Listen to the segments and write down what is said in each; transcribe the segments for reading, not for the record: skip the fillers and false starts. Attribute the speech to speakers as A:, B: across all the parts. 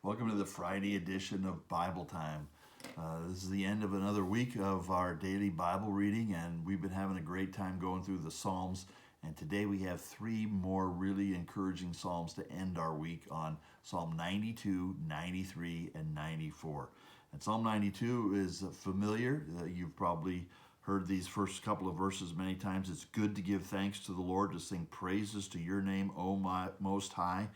A: Welcome to the Friday edition of Bible Time. This is the end of another week of our daily Bible reading, and we've been having a great time going through the Psalms. And today we have three more really encouraging Psalms to end our week on: Psalm 92, 93, and 94. And Psalm 92 is familiar. You've probably heard these first couple of verses many times. It's good to give thanks to the Lord, to sing praises to your name, O my Most High,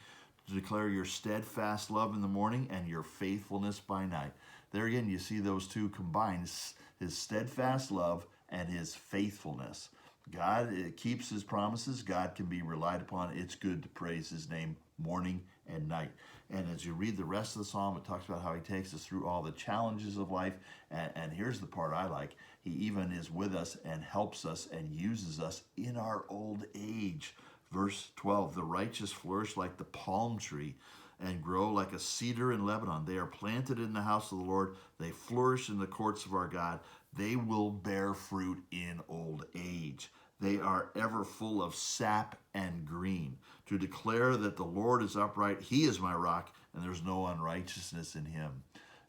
A: to declare your steadfast love in the morning and your faithfulness by night. There again, you see those two combined, his steadfast love and his faithfulness. God keeps his promises. God can be relied upon. It's good to praise his name morning and night. And as you read the rest of the psalm, it talks about how he takes us through all the challenges of life. And here's the part I like. He even is with us and helps us and uses us in our old age. Verse 12, the righteous flourish like the palm tree and grow like a cedar in Lebanon. They are planted in the house of the Lord. They flourish in the courts of our God. They will bear fruit in old age. They are ever full of sap and green, to declare that the Lord is upright. He is my rock, and there's no unrighteousness in him.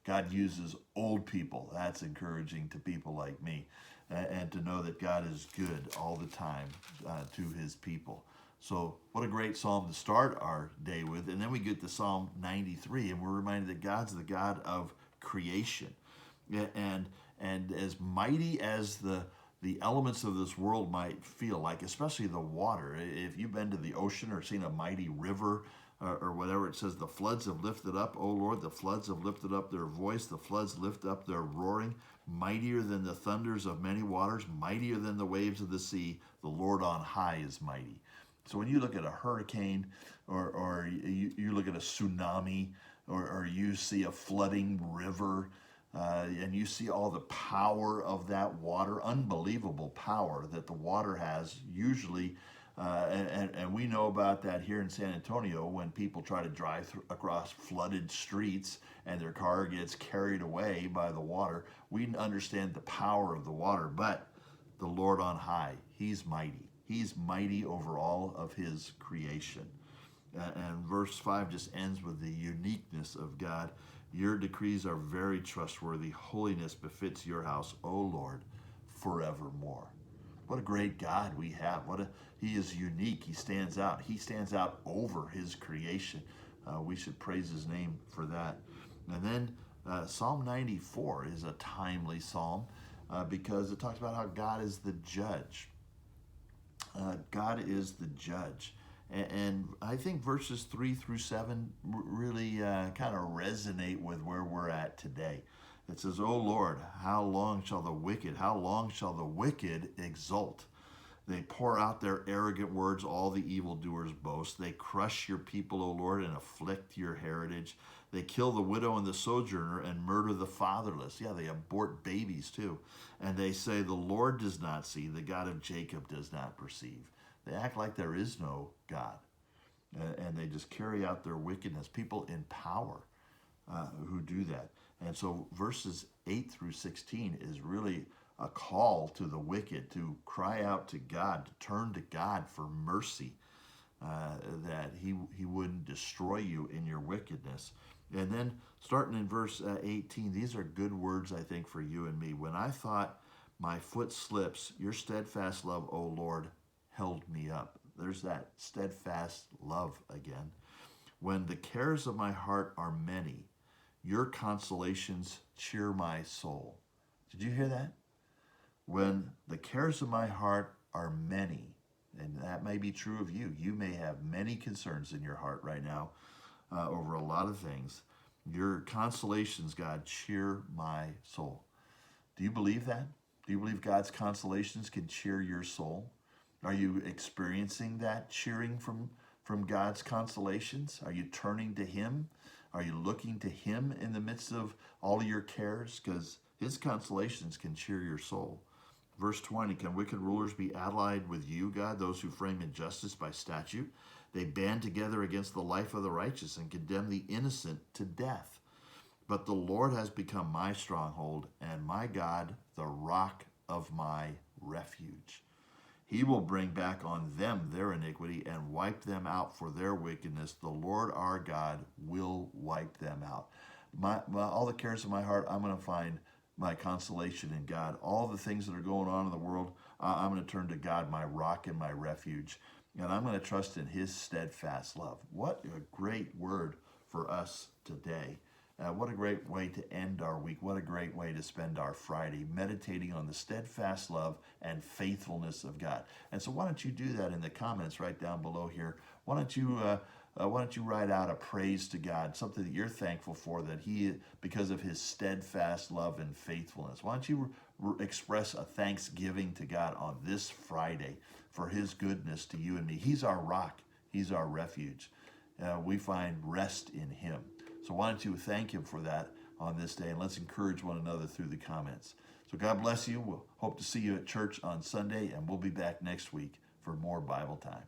A: God uses old people. That's encouraging to people like me, and to know that God is good all the time to his people. So what a great psalm to start our day with. And then we get to Psalm 93, and we're reminded that God's the God of creation. And as mighty as the elements of this world might feel like, especially the water, if you've been to the ocean or seen a mighty river or whatever, it says the floods have lifted up, O Lord, the floods have lifted up their voice, the floods lift up their roaring, mightier than the thunders of many waters, mightier than the waves of the sea, the Lord on high is mighty. So when you look at a hurricane or you look at a tsunami or you see a flooding river and you see all the power of that water, unbelievable power that the water has usually, and we know about that here in San Antonio when people try to drive across flooded streets and their car gets carried away by the water. We understand the power of the water, but the Lord on high, he's mighty. He's mighty over all of his creation. And verse 5 just ends with the uniqueness of God. Your decrees are very trustworthy. Holiness befits your house, O Lord, forevermore. What a great God we have. He is unique. He stands out. He stands out over his creation. We should praise his name for that. And then Psalm 94 is a timely psalm because it talks about how God is the judge. God is the judge. And I think verses 3 through 7 really kind of resonate with where we're at today. It says, O Lord, how long shall the wicked exult? They pour out their arrogant words, all the evildoers boast. They crush your people, O Lord, and afflict your heritage. They kill the widow and the sojourner and murder the fatherless. Yeah, they abort babies too. And they say, the Lord does not see, the God of Jacob does not perceive. They act like there is no God. And they just carry out their wickedness. People in power who do that. And so verses 8 through 16 is really a call to the wicked to cry out to God, to turn to God for mercy, that he wouldn't destroy you in your wickedness. And then starting in verse 18, these are good words, I think, for you and me. When I thought my foot slips, your steadfast love, O Lord, held me up. There's that steadfast love again. When the cares of my heart are many, your consolations cheer my soul. Did you hear that? When the cares of my heart are many, and that may be true of you. You may have many concerns in your heart right now over a lot of things. Your consolations, God, cheer my soul. Do you believe that? Do you believe God's consolations can cheer your soul? Are you experiencing that cheering from God's consolations? Are you turning to him? Are you looking to him in the midst of all of your cares? Because his consolations can cheer your soul. Verse 20, can wicked rulers be allied with you, God, those who frame injustice by statute? They band together against the life of the righteous and condemn the innocent to death. But the Lord has become my stronghold and my God, the rock of my refuge. He will bring back on them their iniquity and wipe them out for their wickedness. The Lord our God will wipe them out. All the cares of my heart, I'm going to find my consolation in God. All the things that are going on in the world, I'm going to turn to God, my rock and my refuge. And I'm going to trust in his steadfast love. What a great word for us today. What a great way to end our week. What a great way to spend our Friday, meditating on the steadfast love and faithfulness of God. And so why don't you do that in the comments right down below here? Why don't you write out a praise to God, something that you're thankful for, that he, because of his steadfast love and faithfulness. Why don't you express a thanksgiving to God on this Friday for his goodness to you and me? He's our rock. He's our refuge. We find rest in him. So why don't you thank him for that on this day, and let's encourage one another through the comments. So God bless you. We'll hope to see you at church on Sunday, and we'll be back next week for more Bible time.